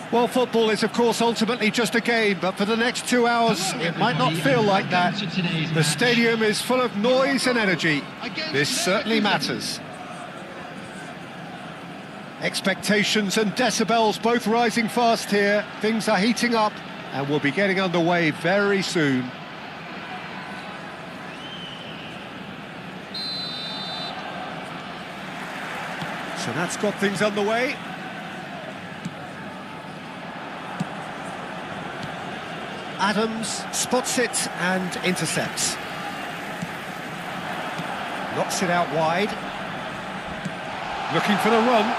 Well, football is, of course, ultimately just a game, but for the next 2 hours, it might not feel like that. The stadium is full of noise and energy. This certainly matters. Expectations and decibels both rising fast here. Things are heating up, and we'll be getting underway very soon. So that's got things underway. Adams spots it and intercepts. Knocks it out wide. Looking for the run.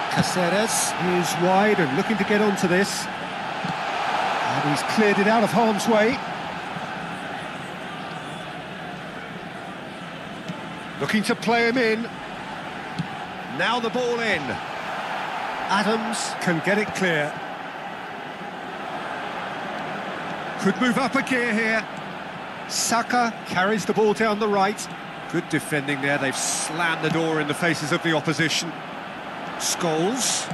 Caceres is wide and looking to get onto this. And he's cleared it out of harm's way. Looking to play him in. Now the ball in. Adams can get it clear. Could move up a gear here. Saka carries the ball down the right. Good defending there. They've slammed the door in the faces of the opposition. Scholes.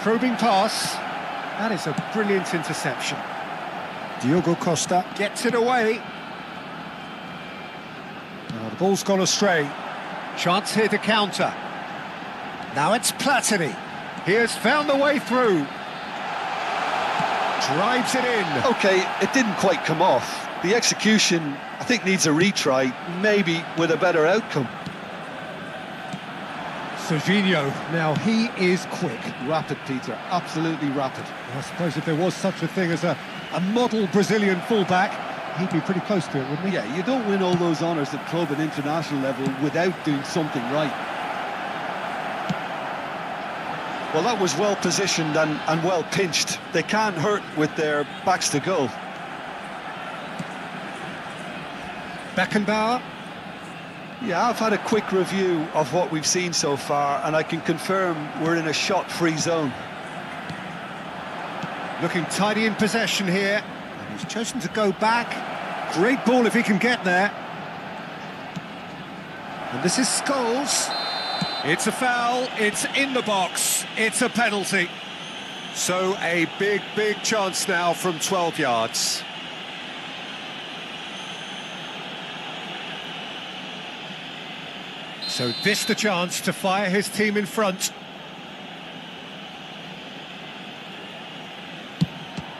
Probing pass. That is a brilliant interception. Diogo Costa gets it away. Oh, the ball's gone astray. Chance here to counter. Now it's Platini. He has found the way through. Drives it in. OK, it didn't quite come off. The execution, I think, needs a retry, maybe with a better outcome. Serginho, now he is quick. Rapid, Peter, absolutely rapid. I suppose if there was such a thing as a model Brazilian fullback, he'd be pretty close to it, wouldn't he? Yeah, you don't win all those honours at club and international level without doing something right. Well, that was well positioned and well pinched. They can't hurt with their backs to goal. Beckenbauer. Yeah, I've had a quick review of what we've seen so far, and I can confirm we're in a shot-free zone. Looking tidy in possession here. And he's chosen to go back. Great ball if he can get there. And this is Scholes. It's a foul, it's in the box, it's a penalty. So a big chance now from 12 yards. So this the chance to fire his team in front.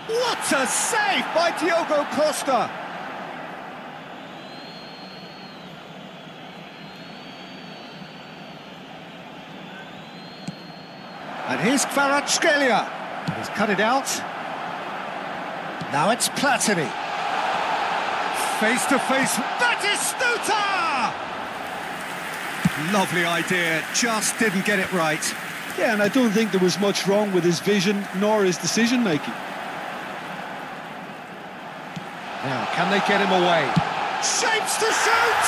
What a save by Diogo Costa! And here's Kvaratskhelia. He's cut it out. Now it's Platini. Face to face, Batistuta! Lovely idea, just didn't get it right. Yeah, and I don't think there was much wrong with his vision nor his decision-making. Now, can they get him away? Shapes to shoot!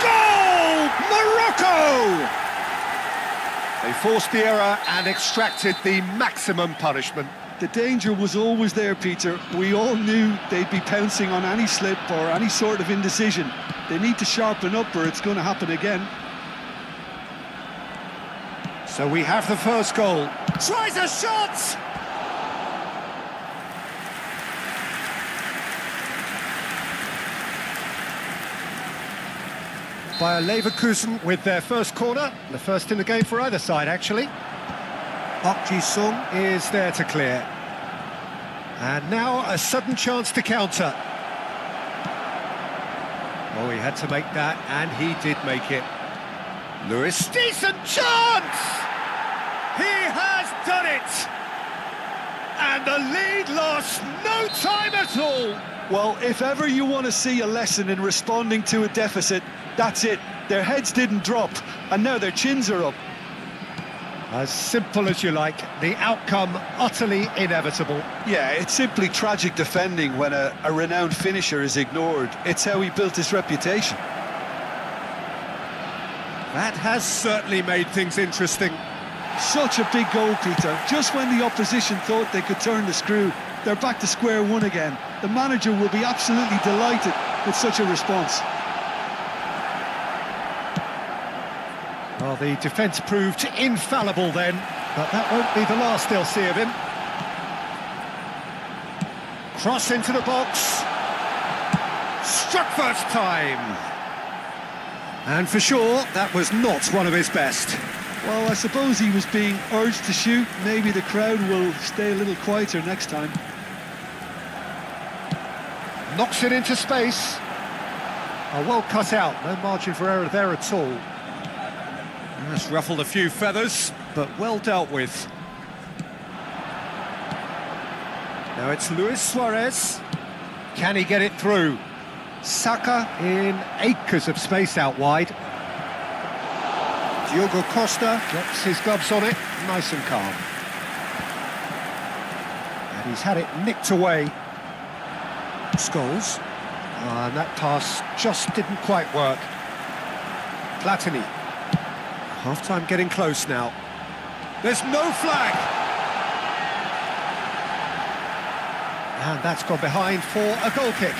Goal! Morocco! They forced the error and extracted the maximum punishment. The danger was always there, Peter. We all knew they'd be pouncing on any slip or any sort of indecision. They need to sharpen up or it's going to happen again. So we have the first goal. Tries a shot! Bayer Leverkusen with their first corner, the first in the game for either side, actually. Park Ji-sung is there to clear. And now a sudden chance to counter. Oh, he had to make that, and he did make it. Lewis, decent chance! He has done it! And the lead lost no time at all! Well, if ever you want to see a lesson in responding to a deficit, that's it. Their heads didn't drop, and now their chins are up. As simple as you like, the outcome utterly inevitable. Yeah, it's simply tragic defending when a renowned finisher is ignored. It's how he built his reputation. That has certainly made things interesting. Such a big goal, Peter. Just when the opposition thought they could turn the screw, they're back to square one again. The manager will be absolutely delighted with such a response. Well, the defence proved infallible then, but that won't be the last they'll see of him. Cross into the box. Struck first time. And for sure, that was not one of his best. Well, I suppose he was being urged to shoot. Maybe the crowd will stay a little quieter next time. Knocks it into space. Oh, well cut out, no margin for error there at all. That's ruffled a few feathers, but well dealt with. Now it's Luis Suarez. Can he get it through? Saka in acres of space out wide. Diogo Costa gets his gloves on it, nice and calm. And he's had it nicked away. Scholes. And that pass just didn't quite work. Platini. Half-time getting close now. There's no flag! And that's gone behind for a goal kick.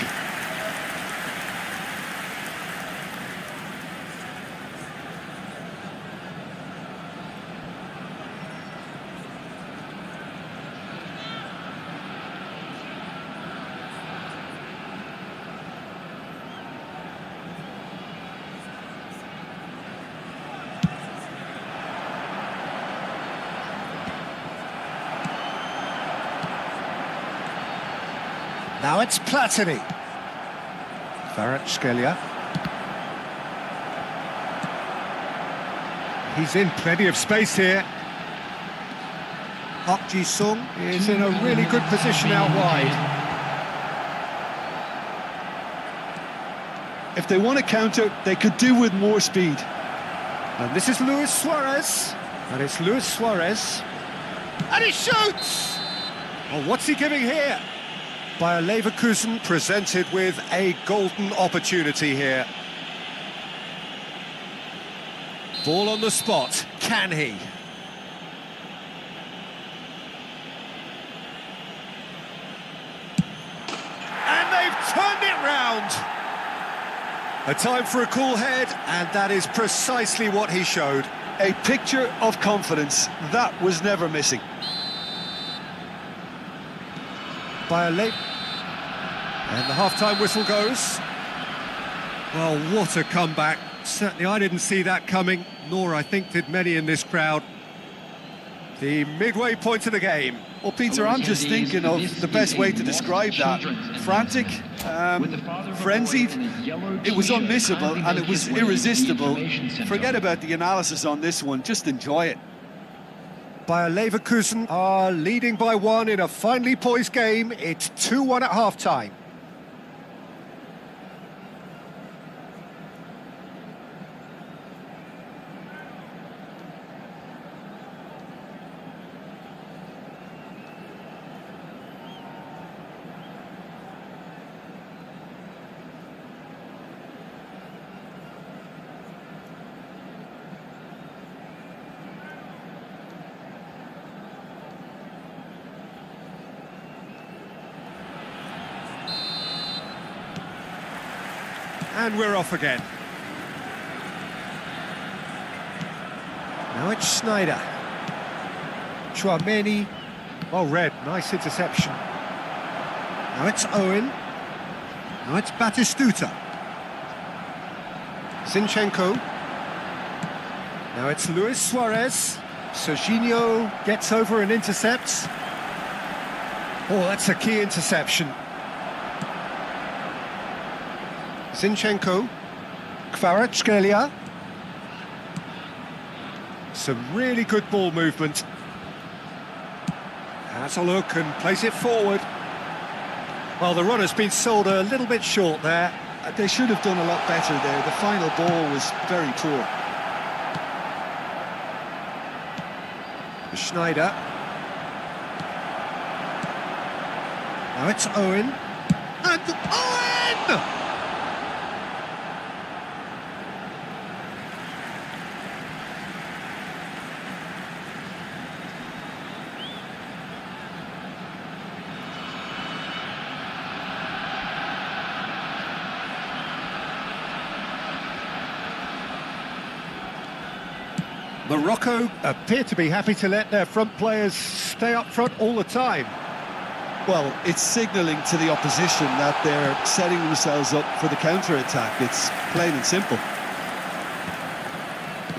Now it's Platini. Kvaratskhelia. He's in plenty of space here. Park Ji-sung is in a really good position out wide. If they want to counter, they could do with more speed. And this is Luis Suarez. And it's Luis Suarez. And he shoots! Oh, what's he giving here? Bayer Leverkusen presented with a golden opportunity here. Ball on the spot, can he? And they've turned it round! A time for a cool head, and that is precisely what he showed. A picture of confidence, that was never missing. Bayer Leverkusen. And the half-time whistle goes. Well, what a comeback. Certainly I didn't see that coming, nor I think did many in this crowd. The midway point of the game. Well, Peter, I'm just thinking of the best way to describe that. Frantic, frenzied, it was unmissable and it was irresistible. Forget about the analysis on this one, just enjoy it. Bayer Leverkusen are leading by 1 in a finely poised game. It's 2-1 at half-time. And we're off again. Now it's Schneider. Chouameni. Well read, nice interception. Now it's Owen. Now it's Batistuta. Zinchenko. Now it's Luis Suarez. Serginho gets over and intercepts. Oh, that's a key interception. Zinchenko, Kvaratskhelia. Some really good ball movement. Has a look and plays it forward. Well, the run has been sold a little bit short there. They should have done a lot better there. The final ball was very poor. Schneider. Now it's Owen. And Owen! Morocco appear to be happy to let their front players stay up front all the time. Well, it's signalling to the opposition that they're setting themselves up for the counter-attack. It's plain and simple.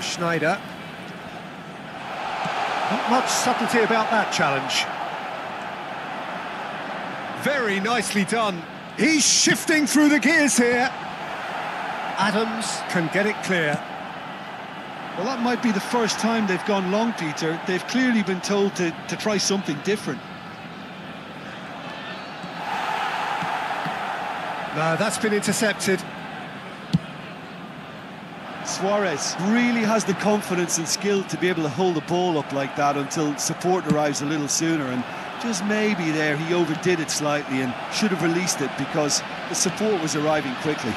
Schneider. Not much subtlety about that challenge. Very nicely done. He's shifting through the gears here. Adams can get it clear. Well, that might be the first time they've gone long, Peter. They've clearly been told to try something different. No, that's been intercepted. Suarez really has the confidence and skill to be able to hold the ball up like that until support arrives a little sooner, and just maybe there he overdid it slightly and should have released it because the support was arriving quickly.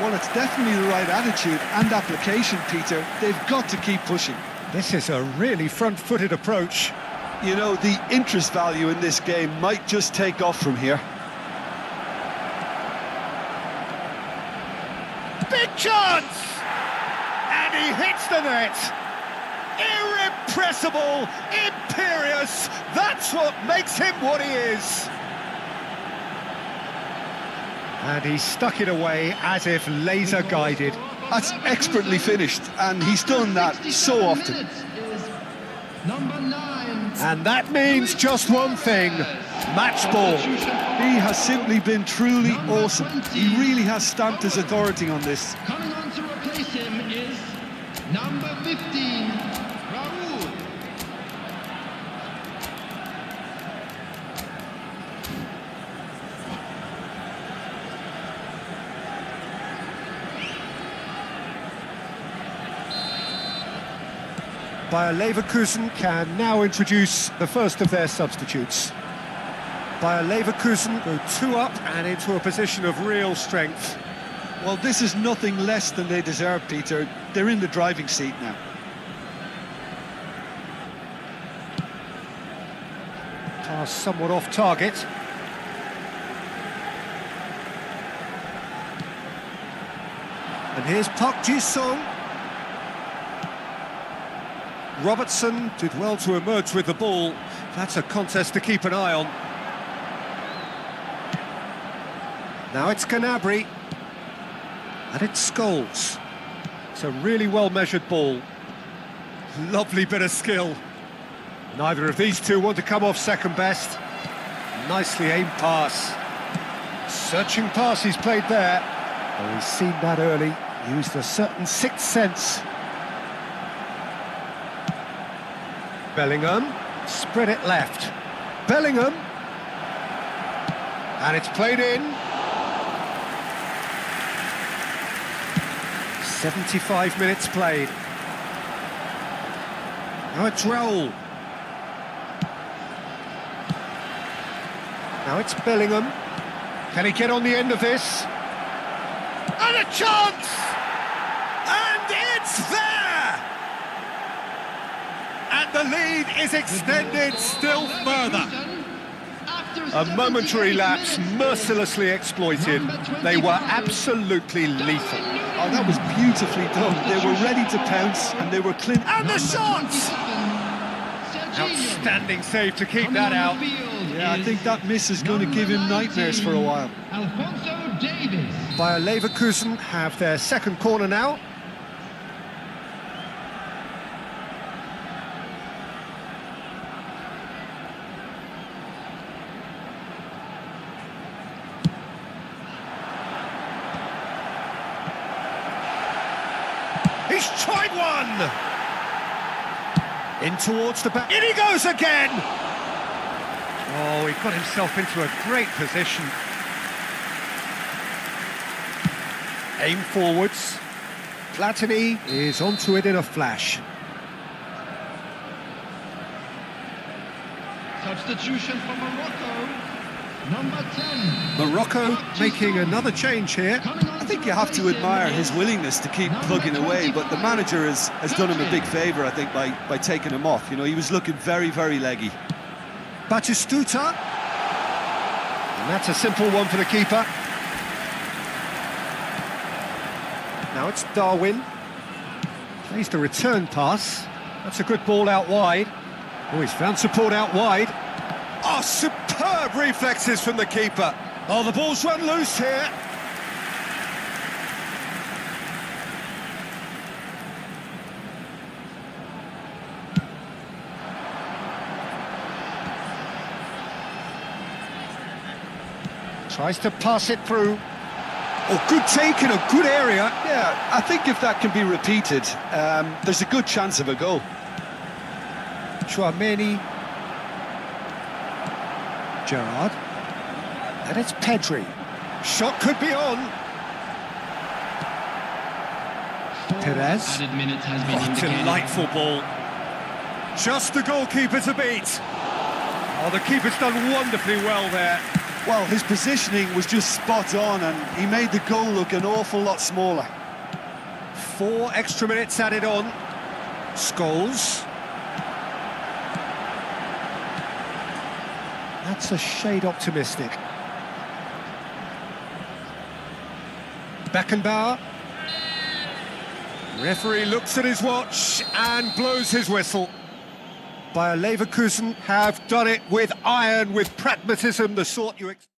Well, it's definitely the right attitude and application, Peter. They've got to keep pushing. This is a really front-footed approach. You know, the interest value in this game might just take off from here. Big chance! And he hits the net. Irrepressible, imperious. That's what makes him what he is. And he stuck it away as if laser guided. That's expertly finished, and he's done that so often. And that means just one thing: match ball. He has simply been truly awesome. He really has stamped his authority on this. Coming on to replace him is number 15, Raul. Bayer Leverkusen can now introduce the first of their substitutes. Bayer Leverkusen go 2 up and into a position of real strength. Well, this is nothing less than they deserve, Peter. They're in the driving seat now. Pass somewhat off target. And here's Park Ji-sung. Robertson did well to emerge with the ball. That's a contest to keep an eye on. Now it's Gnabry. And it's Scholes. It's a really well-measured ball. Lovely bit of skill. Neither of these two want to come off second best. Nicely aimed pass. Searching pass he's played there. Oh, he's seen that early. Used a certain sixth sense. Bellingham, spread it left. Bellingham, and it's played in. 75 minutes played. Now it's Raul. Now it's Bellingham. Can he get on the end of this? And a chance! And it's there! And the lead is extended still further. A momentary lapse mercilessly exploited. They were absolutely lethal. Oh, that was beautifully done. They were ready to pounce and they were clean. And the shot! Outstanding save to keep that out. Yeah, I think that miss is going to give him nightmares for a while. Bayer Leverkusen have their second corner now. He's tried one! In towards the back. In he goes again! Oh, he got himself into a great position. Aim forwards. Platini is onto it in a flash. Substitution for Morocco, number 10. Morocco making another change here. I think you have to admire his willingness to keep plugging away, but the manager has done him a big favour, I think, by taking him off. You know, he was looking very, very leggy. Batistuta. And that's a simple one for the keeper. Now it's Darwin. Plays the return pass. That's a good ball out wide. Oh, he's found support out wide. Oh, superb reflexes from the keeper. Oh, the ball's run loose here. Tries to pass it through. Oh, good take in a good area. Yeah, I think if that can be repeated, there's a good chance of a goal. Chouameni. Gerrard. And it's Pedri. Shot could be on. Perez. Added minutes has been indicated. Delightful ball. Just the goalkeeper to beat. Oh, the keeper's done wonderfully well there. Well, his positioning was just spot on, and he made the goal look an awful lot smaller. 4 extra minutes added on. Scholes. That's a shade optimistic. Beckenbauer. Referee looks at his watch and blows his whistle. Bayer Leverkusen have done it with iron, with pragmatism, the sort you expect.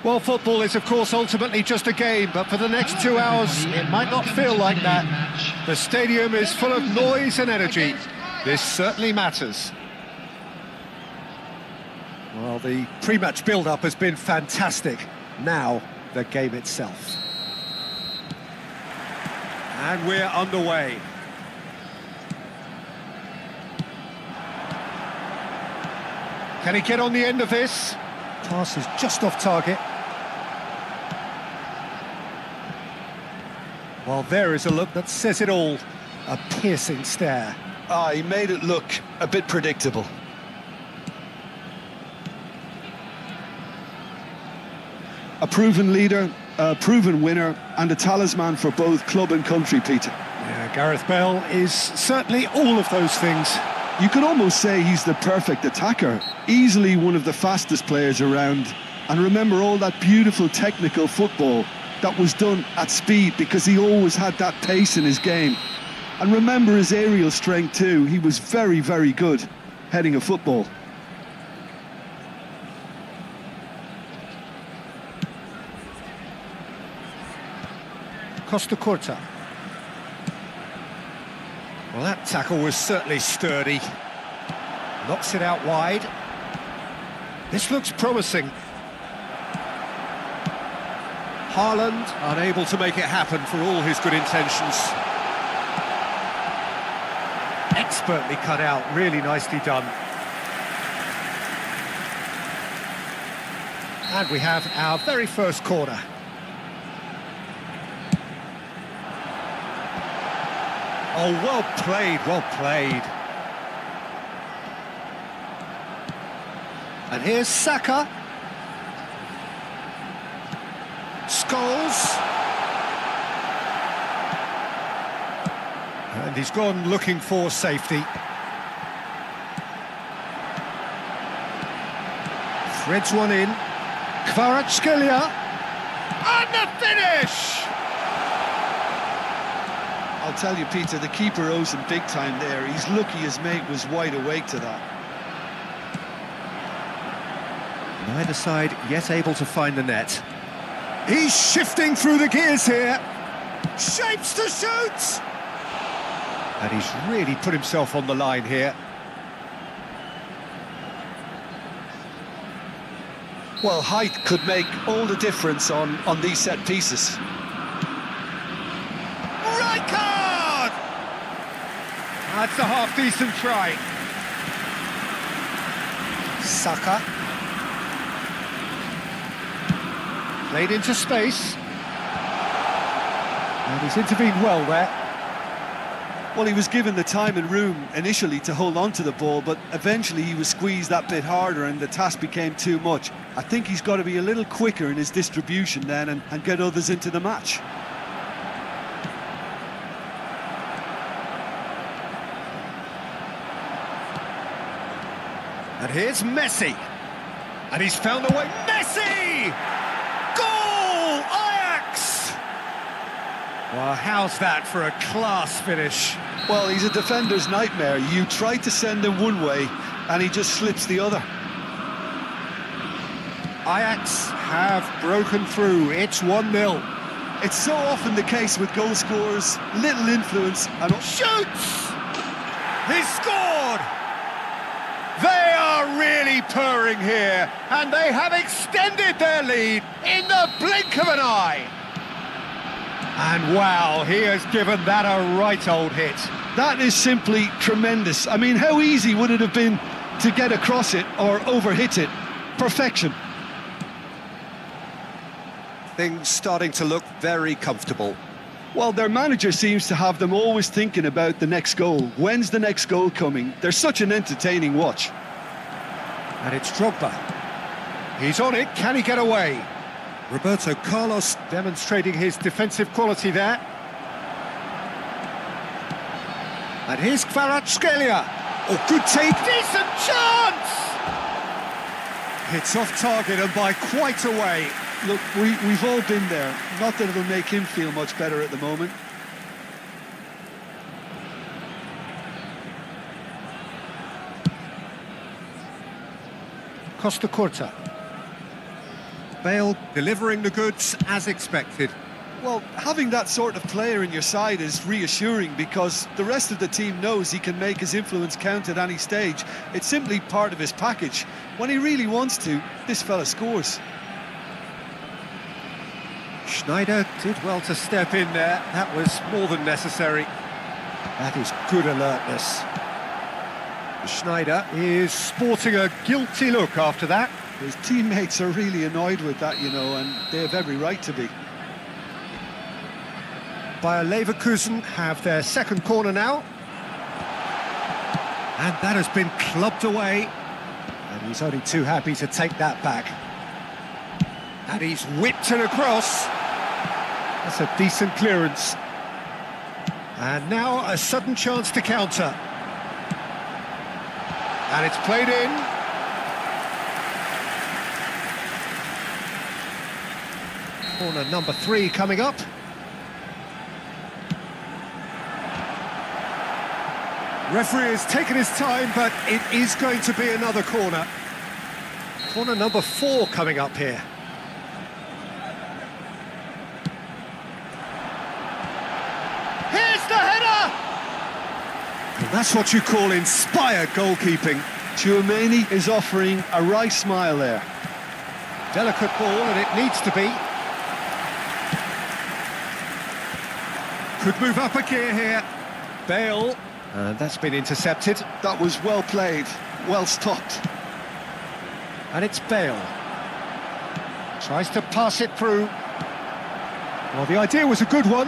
Well, football is, of course, ultimately just a game, but for the next 2 hours, it might not feel like that. The stadium is full of noise and energy. This certainly matters. Well, the pre-match build-up has been fantastic. Now, the game itself. And we're underway. Can he get on the end of this? Pass is just off target. Well, there is a look that says it all. A piercing stare. He made it look a bit predictable. A proven leader, a proven winner, and a talisman for both club and country, Peter. Yeah, Gareth Bale is certainly all of those things. You could almost say he's the perfect attacker, easily one of the fastest players around. And remember all that beautiful technical football that was done at speed, because he always had that pace in his game. And remember his aerial strength too. He was very, very good heading a football. Costa Curta. Well, that tackle was certainly sturdy. Knocks it out wide. This looks promising. Haaland unable to make it happen for all his good intentions. Expertly cut out, really nicely done. And we have our very first corner. Oh, well played, well played. And here's Saka. Scholes. And he's gone looking for safety. Threads one in. Kvaratskhelia. And the finish! I'll tell you, Peter, the keeper owes him big time there. He's lucky his mate was wide awake to that. Neither side yet able to find the net. He's shifting through the gears here. Shapes to shoot! And he's really put himself on the line here. Well, height could make all the difference on these set pieces. Right card! That's a half-decent try. Saka. Played into space. And he's intervened well there. Well, he was given the time and room initially to hold on to the ball, but eventually he was squeezed that bit harder and the task became too much. I think he's got to be a little quicker in his distribution then and get others into the match. And here's Messi. And he's found a way. Messi! Goal! Ajax! Well, how's that for a class finish? Well, he's a defender's nightmare. You try to send him one way and he just slips the other. Ajax have broken through. It's 1-0. It's so often the case with goal scorers, little influence and... Shoots! He scored! They are really purring here, and they have extended their lead in the blink of an eye. And wow, he has given that a right old hit. That is simply tremendous. I mean, how easy would it have been to get across it or overhit it? Perfection. Things starting to look very comfortable. Well, their manager seems to have them always thinking about the next goal. When's the next goal coming? They're such an entertaining watch. And it's Drogba. He's on it, can he get away? Roberto Carlos demonstrating his defensive quality there. And here's Kvaratskhelia. Oh, good take, decent chance! It's off target and by quite a way. Look, we've all been there. Not that it'll make him feel much better at the moment. Costa Curta. Bale delivering the goods as expected. Well, having that sort of player in your side is reassuring because the rest of the team knows he can make his influence count at any stage. It's simply part of his package. When he really wants to, this fella scores. Schneider did well to step in there. That was more than necessary. That is good alertness. Schneider is sporting a guilty look after that. His teammates are really annoyed with that, you know, and they have every right to be. Bayer Leverkusen have their second corner now. And that has been clubbed away. And he's only too happy to take that back. And he's whipped it across. That's a decent clearance. And now a sudden chance to counter. And it's played in. Corner number 3 coming up. Referee has taken his time, but it is going to be another corner. Corner number 4 coming up here. Here's the header! That's what you call inspired goalkeeping. Tchouaméni is offering a wry smile there. Delicate ball, and it needs to be. Could move up a gear here. Bale, and that's been intercepted. That was well played, well stopped. And it's Bale. Tries to pass it through. Well, the idea was a good one.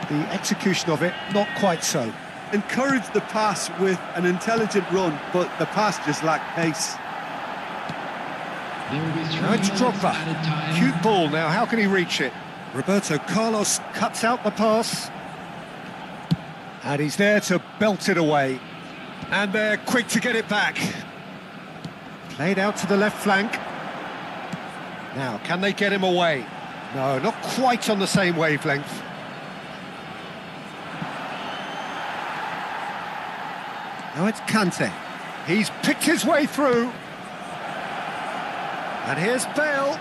The execution of it, not quite so. Encouraged the pass with an intelligent run, but the pass just lacked pace. Now it's Drogba. Cute ball now, how can he reach it? Roberto Carlos cuts out the pass. And he's there to belt it away. And they're quick to get it back. Played out to the left flank. Now, can they get him away? No, not quite on the same wavelength. Now it's Kante. He's picked his way through. And here's Bale.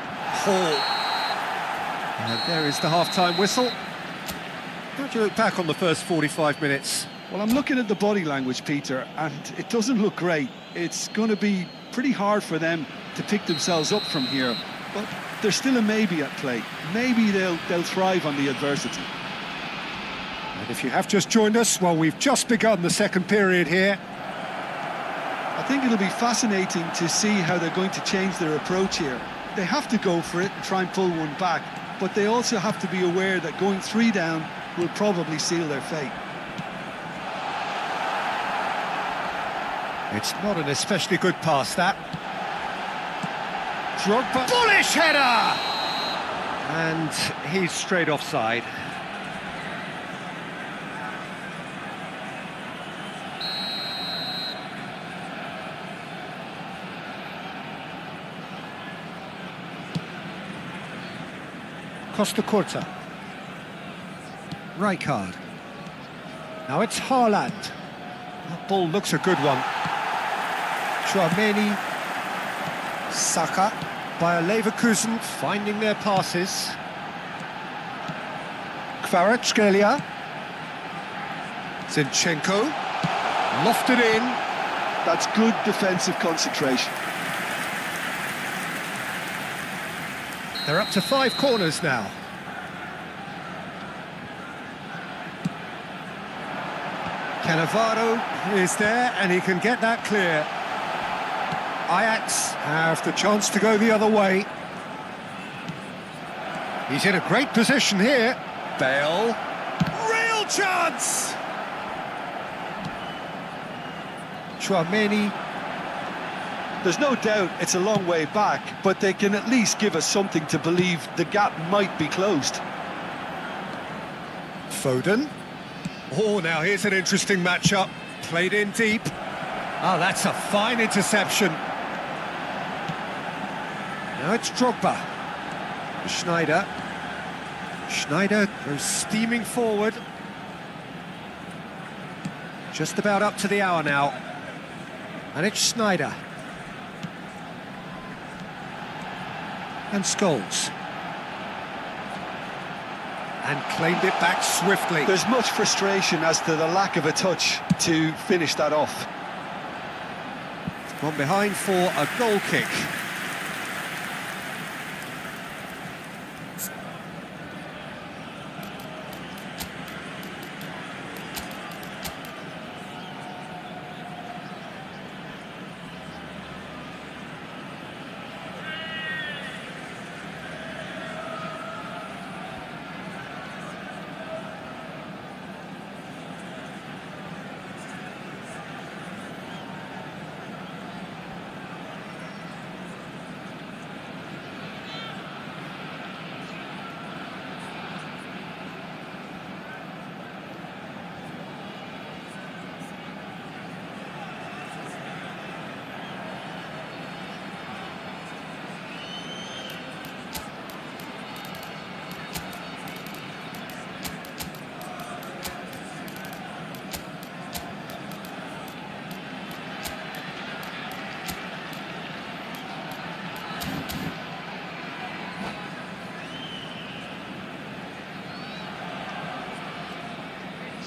And there is the half-time whistle. How do you look back on the first 45 minutes? Well, I'm looking at the body language, Peter, and it doesn't look great. It's going to be pretty hard for them to pick themselves up from here. But there's still a maybe at play. Maybe they'll thrive on the adversity. And if you have just joined us, well, we've just begun the second period here. I think it'll be fascinating to see how they're going to change their approach here. They have to go for it and try and pull one back, but they also have to be aware that going 3 down will probably seal their fate. It's not an especially good pass, that. Drogba. Bullish header! And he's straight offside. Costa Curta. Rijkaard. Now it's Haaland. That ball looks a good one. Tchouaméni. Saka. Bayer Leverkusen finding their passes. Kvaratskhelia. Zinchenko. Lofted in. That's good defensive concentration. They're up to 5 corners now. Cannavaro is there and he can get that clear. Ajax have the chance to go the other way. He's in a great position here. Bale. Real chance! Tchouaméni. There's no doubt it's a long way back, but they can at least give us something to believe the gap might be closed. Foden. Oh, now here's an interesting matchup. Played in deep. Oh, that's a fine interception. Now it's Drogba. Schneider. Schneider goes steaming forward. Just about up to the hour now. And it's Schneider. And Scholes. And claimed it back swiftly. There's much frustration as to the lack of a touch to finish that off. Gone behind for a goal kick.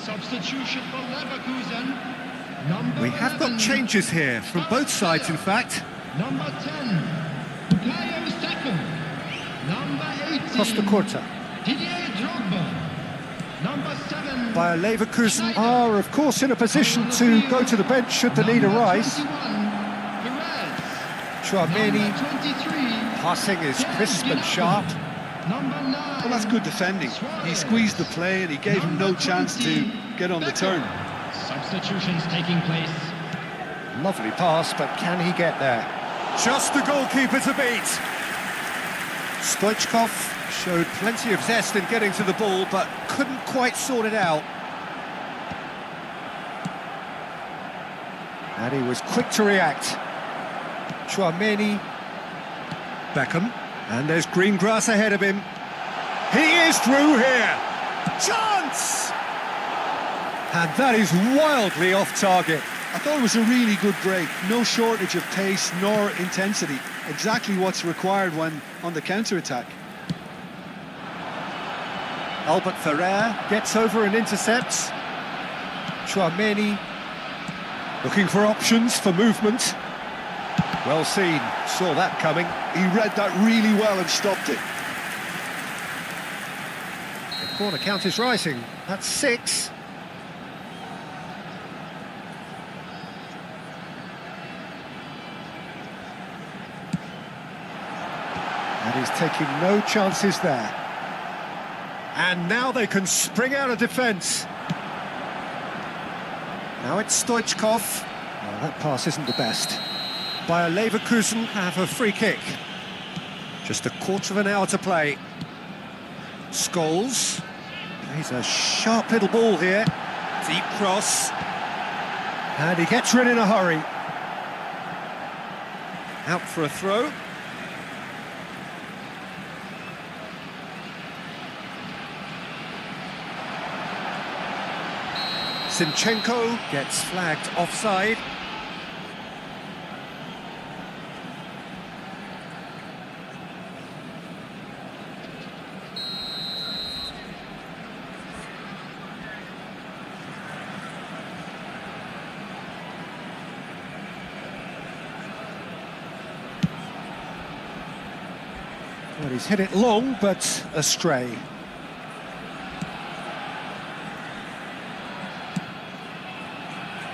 Substitution for Leverkusen. We have got changes here, from both sides in fact. Number 10, Bukayo Saka. Number 18, Costa Curta. Didier Drogba. Number 7, Bayer Leverkusen are, of course, in a position to go to the bench should the need arise. Chouameni, passing is crisp and sharp. Well, that's good defending. He squeezed the play and he gave him no chance to get on the turn. Substitutions taking place. Lovely pass, but can he get there? Just the goalkeeper to beat. Stoichkov showed plenty of zest in getting to the ball, but couldn't quite sort it out. And he was quick to react. Chouameni, Beckham, and there's green grass ahead of him. He is through here. Chance! And that is wildly off target. I thought it was a really good break. No shortage of pace nor intensity. Exactly what's required when on the counter-attack. Albert Ferrer gets over and intercepts. Chouameni looking for options for movement. Well seen, saw that coming. He read that really well and stopped it. The corner count is rising. That's 6. And he's taking no chances there. And now they can spring out of defence. Now it's Stoichkov. Well, that pass isn't the best. Bayer Leverkusen have a free kick. Just a quarter of an hour to play. Scholes plays a sharp little ball here. Deep cross. And he gets rid in a hurry. Out for a throw. Zinchenko gets flagged offside. Well, he's hit it long, but astray.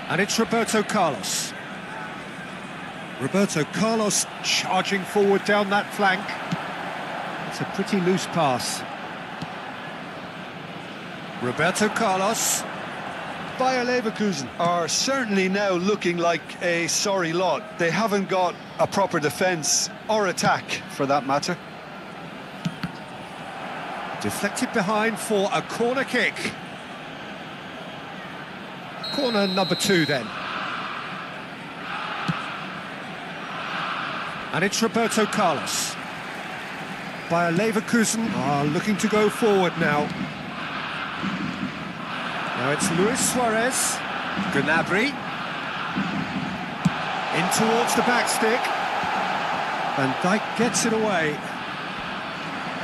And it's Roberto Carlos. Roberto Carlos charging forward down that flank. It's a pretty loose pass. Roberto Carlos. Bayer Leverkusen are certainly now looking like a sorry lot. They haven't got a proper defence or attack, for that matter. Deflected behind for a corner kick. Corner number 2 then. And it's Roberto Carlos. Bayer Leverkusen are looking to go forward now. Now it's Luis Suarez. Gnabry. In towards the back stick. Van Dijk gets it away.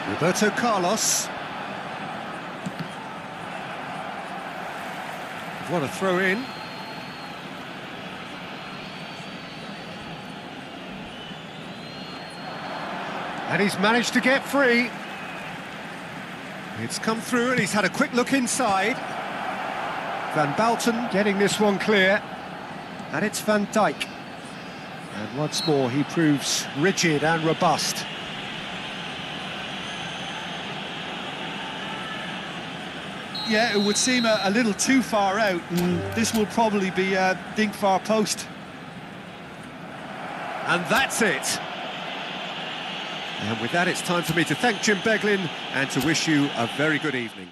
Roberto Carlos. What a throw in. And he's managed to get free. It's come through and he's had a quick look inside. Van Balten getting this one clear. And it's Van Dijk. And once more he proves rigid and robust. Yeah, it would seem a little too far out, and this will probably be a dink far post. And that's it. And with that, it's time for me to thank Jim Beglin and to wish you a very good evening.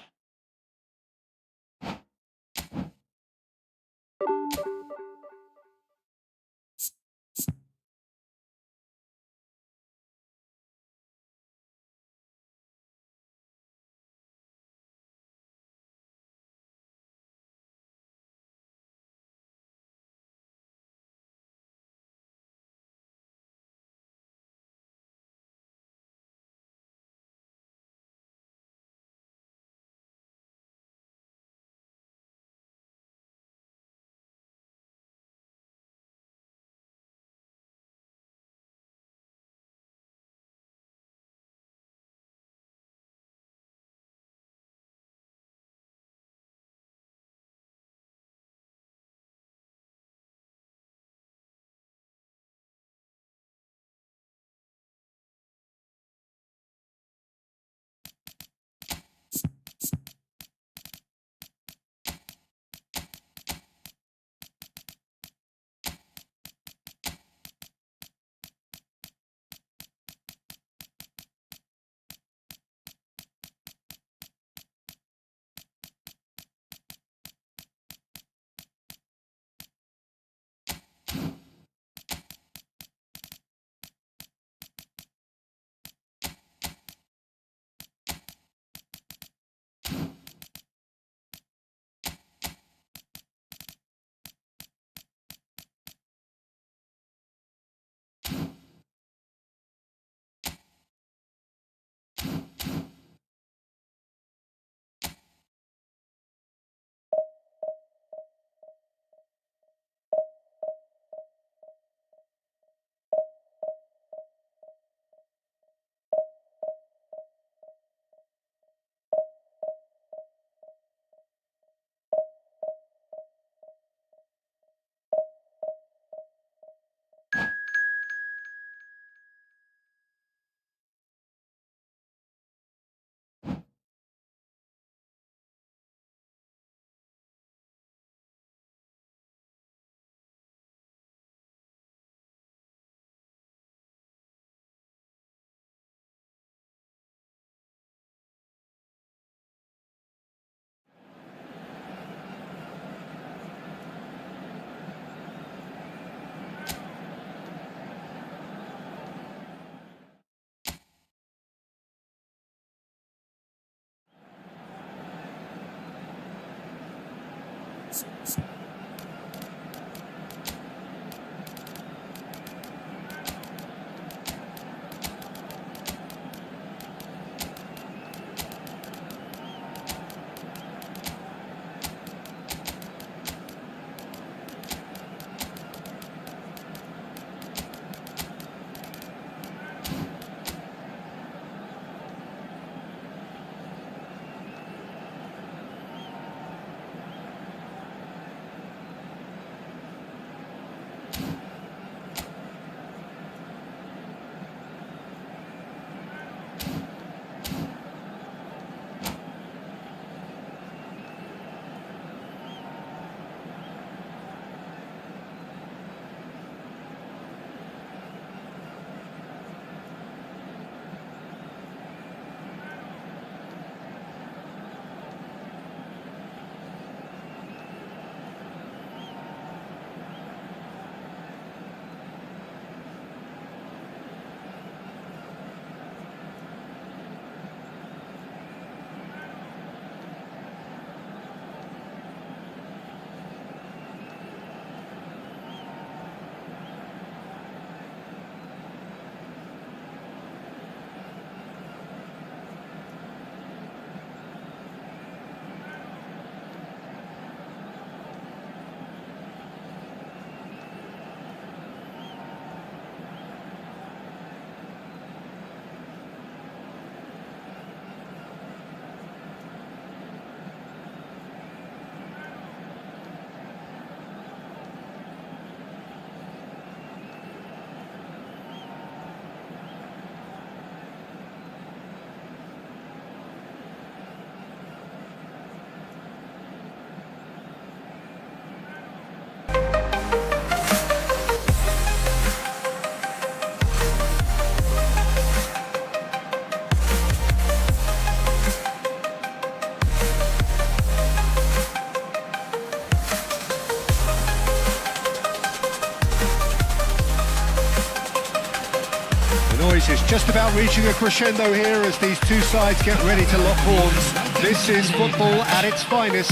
Noise is just about reaching a crescendo here as these two sides get ready to lock horns. This is football at its finest.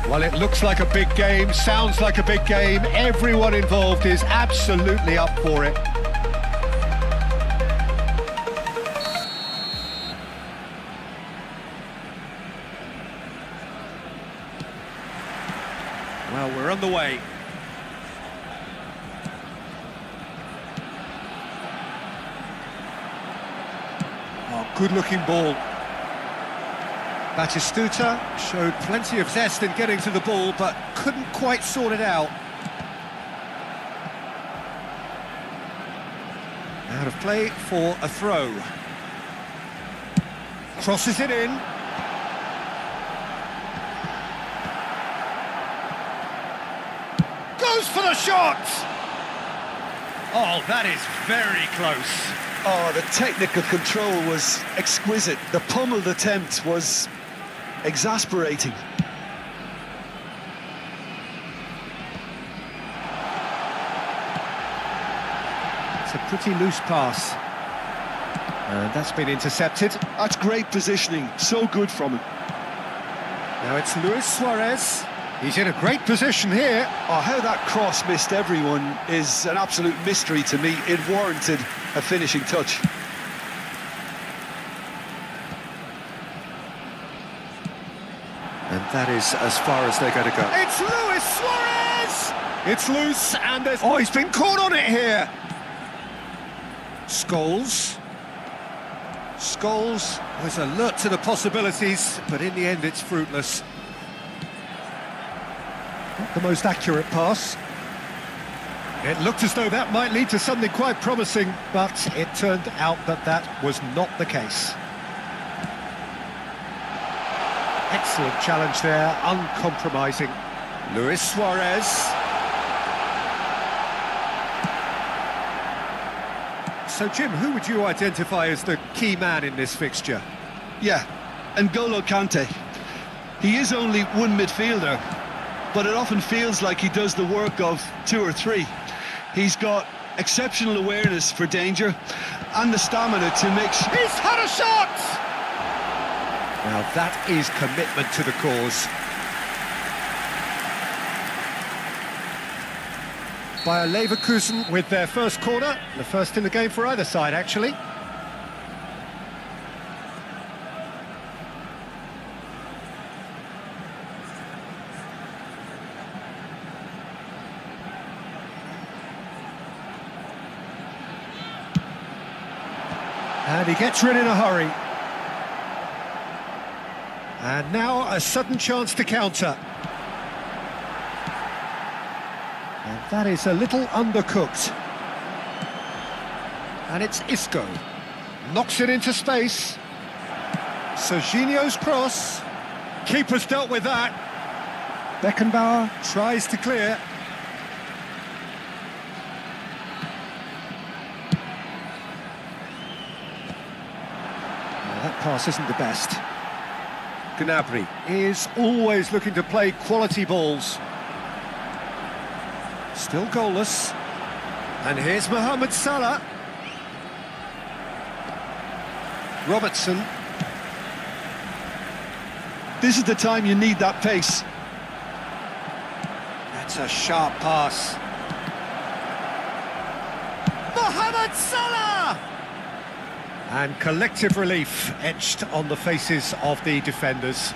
Well, it looks like a big game, sounds like a big game. Everyone involved is absolutely up for it. Well, we're on the way. Good-looking ball. Batistuta showed plenty of zest in getting to the ball, but couldn't quite sort it out. Out of play for a throw. Crosses it in. Goes for the shot! Oh, that is very close. Oh, the technical control was exquisite. The pummeled attempt was exasperating. It's a pretty loose pass. And that's been intercepted. That's great positioning. So good from him. Now it's Luis Suarez. He's in a great position here. Oh, how that cross missed everyone is an absolute mystery to me. It warranted a finishing touch. And that is as far as they're going to go. It's Luis Suarez! It's loose, and there's... Oh, he's been caught on it here! Scholes. Scholes was alert to the possibilities, but in the end it's fruitless. Not the most accurate pass. It looked as though that might lead to something quite promising, but it turned out that that was not the case. Excellent challenge there, uncompromising. Luis Suarez. So, Jim, who would you identify as the key man in this fixture? Yeah, N'Golo Kante. He is only one midfielder, but it often feels like he does the work of two or three. He's got exceptional awareness for danger and the stamina to make... He's had a shot! Now that is commitment to the cause. Bayer Leverkusen with their first corner, the first in the game for either side, actually. And he gets rid in a hurry. And now a sudden chance to counter. And that is a little undercooked. And it's Isco. Knocks it into space. Serginho's cross. Keeper's dealt with that. Beckenbauer tries to clear. Well, that pass isn't the best. Gnabry is always looking to play quality balls. Still goalless. And here's Mohamed Salah. Robertson. This is the time you need that pace. That's a sharp pass. Mohamed Salah! And collective relief etched on the faces of the defenders.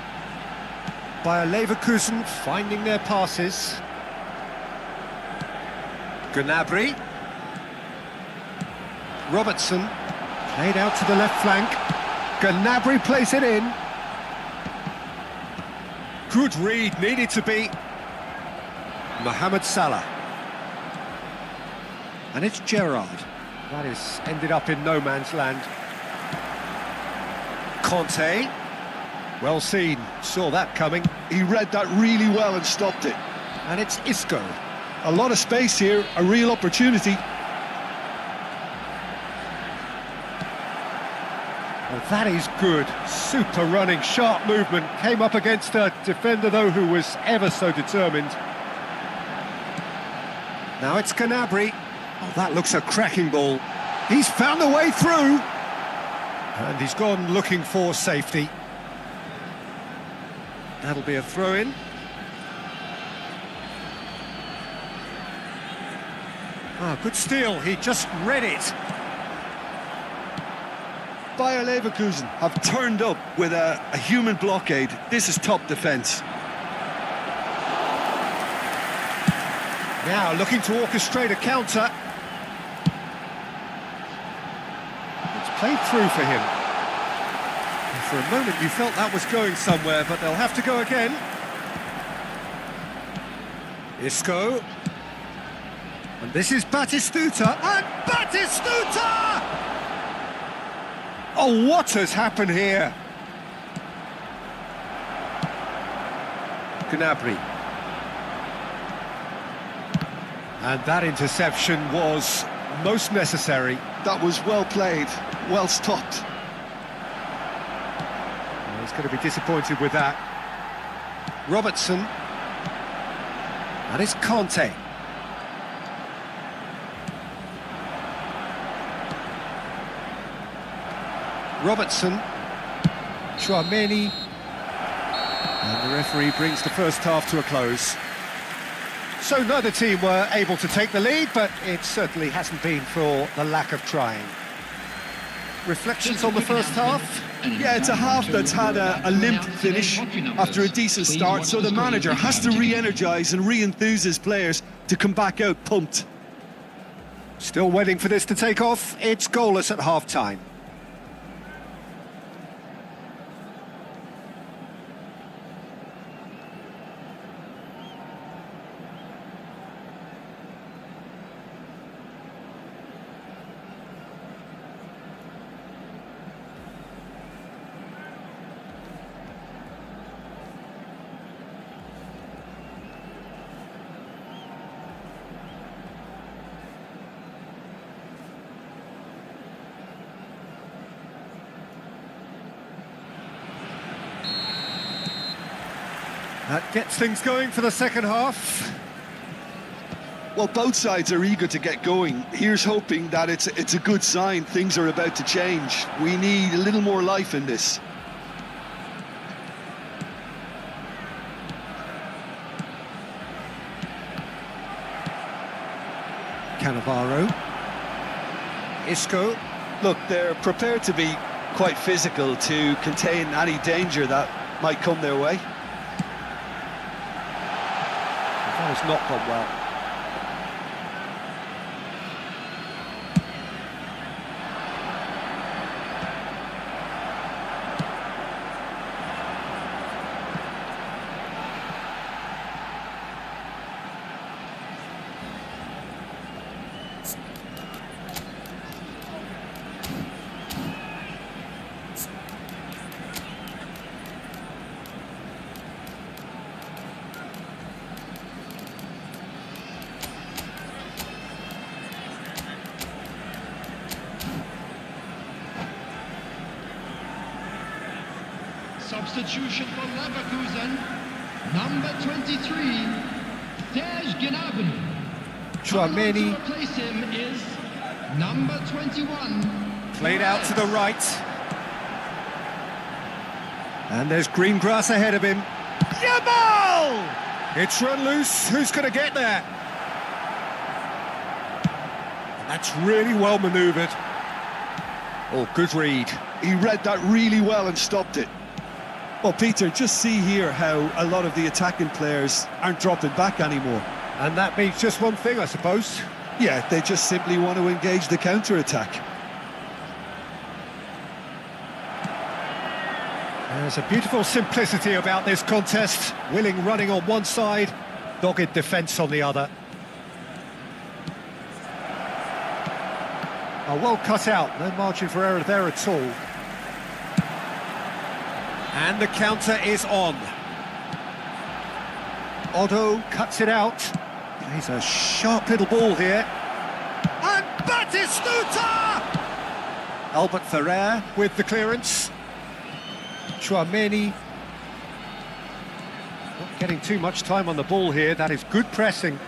Bayer Leverkusen finding their passes. Gnabry. Robertson. Played out to the left flank. Gnabry plays it in. Good read, needed to be. Mohamed Salah. And it's Gerrard. That is ended up in no man's land. Conte. Well seen, saw that coming. He read that really well and stopped it. And it's Isco. A lot of space here, a real opportunity. Well, that is good. Super running, sharp movement. Came up against a defender, though, who was ever so determined. Now it's Gnabry. Oh, that looks a cracking ball. He's found a way through. And he's gone looking for safety. That'll be a throw-in. Ah, good steal. He just read it. Bayer Leverkusen have turned up with a human blockade. This is top defence. Now looking to orchestrate a counter. It's played through for him. And for a moment you felt that was going somewhere, but they'll have to go again. Isco. And this is Batistuta. And Batistuta! Oh, what has happened here? Gnabry. And that interception was most necessary. That was well played, well stopped. Well, he's going to be disappointed with that. Robertson. And it's Conte. Robertson. Chouameni. And the referee brings the first half to a close. So neither team were able to take the lead, but it certainly hasn't been for the lack of trying. Reflections on the first half? Yeah, it's a half that's had a limp finish after a decent start, so the manager has to re-energise and re-enthuse his players to come back out pumped. Still waiting for this to take off. It's goalless at half-time. That gets things going for the second half. Well, both sides are eager to get going. Here's hoping that it's a good sign. Things are about to change. We need a little more life in this. Cannavaro. Isco. Look, they're prepared to be quite physical to contain any danger that might come their way. That has not gone well. Substitution for Leverkusen, number 23, Gnabry. Tchouaméni. To replace him is number 21. Played out to the right. And there's green grass ahead of him. Yamal! It's run loose. Who's going to get there? That's really well manoeuvred. Oh, good read. He read that really well and stopped it. Well, Peter, just see here how a lot of the attacking players aren't dropping back anymore. And that means just one thing, I suppose. Yeah, they just simply want to engage the counter-attack. There's a beautiful simplicity about this contest. Willing running on one side, dogged defence on the other. Oh, well cut out, no margin for error there at all. And the counter is on. Otto cuts it out. Plays a sharp little ball here. And Batistuta! Albert Ferrer with the clearance. Tchouaméni. Not getting too much time on the ball here. That is good pressing.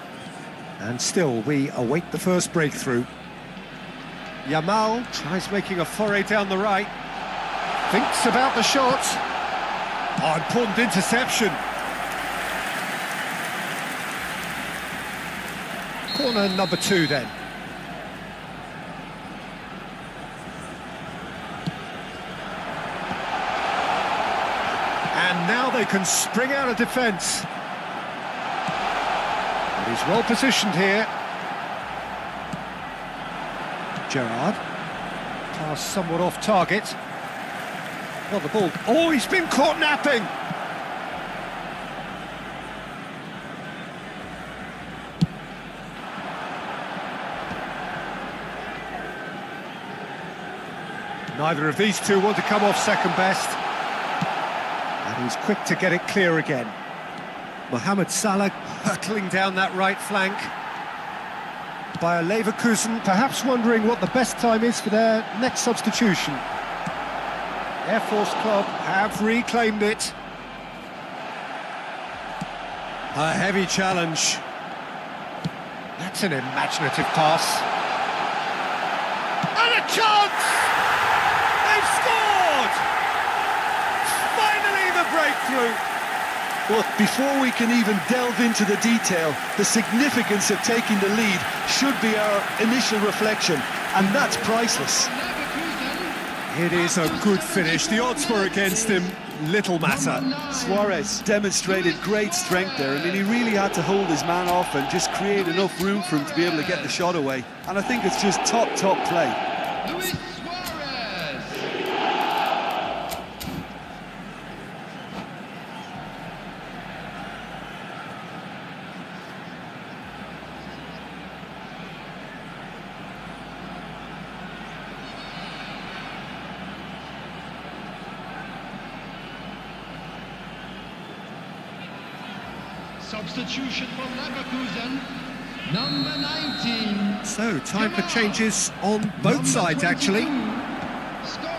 And still, we await the first breakthrough. Yamal tries making a foray down the right. Thinks about the shot. Oh, important interception. Corner number 2 then. And now they can spring out of defence. But he's well positioned here. Gerrard. Pass somewhat off target. Well, the ball. Oh, he's been caught napping. Neither of these two want to come off second best. And he's quick to get it clear again. Mohamed Salah hurtling down that right flank. Bayer Leverkusen perhaps wondering what the best time is for their next substitution. Air Force Club have reclaimed it. A heavy challenge. That's an imaginative pass. And a chance! They've scored! Finally the breakthrough! Look, before we can even delve into the detail, the significance of taking the lead should be our initial reflection, and that's priceless. It is a good finish. The odds were against him. Little matter. Suarez demonstrated great strength there. I mean, he really had to hold his man off and just create enough room for him to be able to get the shot away. And I think it's just top play. Luis Suarez. Substitution for Leverkusen, number 19. So, time for changes on both sides, actually.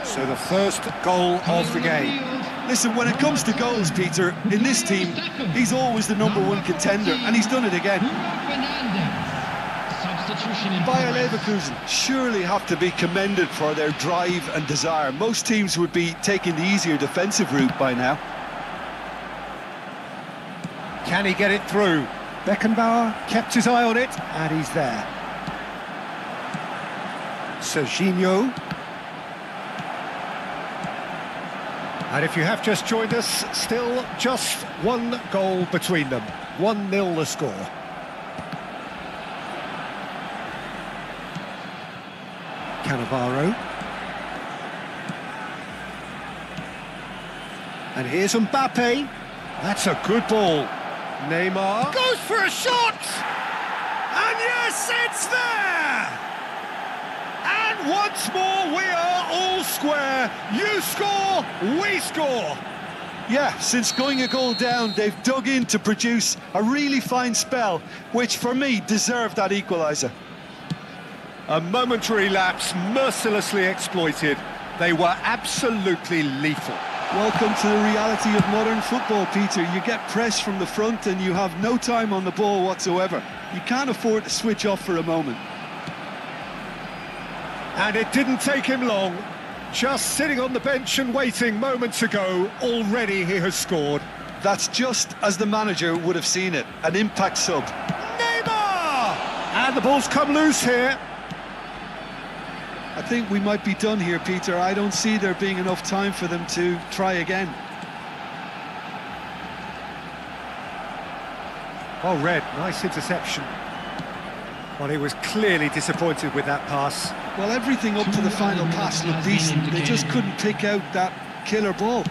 So, the first goal of the game. Listen, when it comes to goals, Peter, in this team, he's always the #1 contender, and he's done it again. Bayer Leverkusen surely have to be commended for their drive and desire. Most teams would be taking the easier defensive route by now. Can he get it through? Beckenbauer kept his eye on it, and he's there. Serginho. And if you have just joined us, still just one goal between them. 1-0 the score. Cannavaro. And here's Mbappe. That's a good ball. Neymar goes for a shot! And yes, it's there! And once more, we are all square. You score, we score. Yeah, since going a goal down, they've dug in to produce a really fine spell, which for me deserved that equaliser. A momentary lapse mercilessly exploited. They were absolutely lethal. Welcome to the reality of modern football, Peter. You get press from the front and you have no time on the ball whatsoever. You can't afford to switch off for a moment. And it didn't take him long. Just sitting on the bench and waiting moments ago, already he has scored. That's just as the manager would have seen it, an impact sub. Neymar! And the ball's come loose here. I think we might be done here, Peter. I don't see there being enough time for them to try again. Oh, Red, nice interception. Well, he was clearly disappointed with that pass. Well, everything up to the final pass looked decent. They just couldn't pick out that killer ball.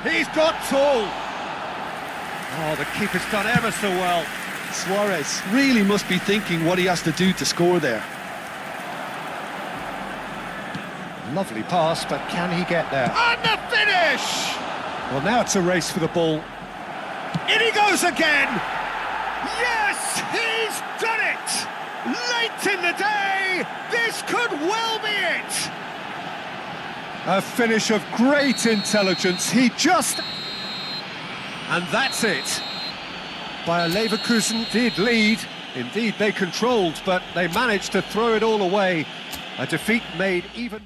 He's got tall. Oh, the keeper's done ever so well. Suarez really must be thinking what he has to do to score there. Lovely pass, but can he get there? And the finish! Well, now it's a race for the ball. In he goes again! Yes, he's done it! Late in the day, this could well be it! A finish of great intelligence, he just... And that's it. Bayer Leverkusen did lead. Indeed, they controlled, but they managed to throw it all away. A defeat made even...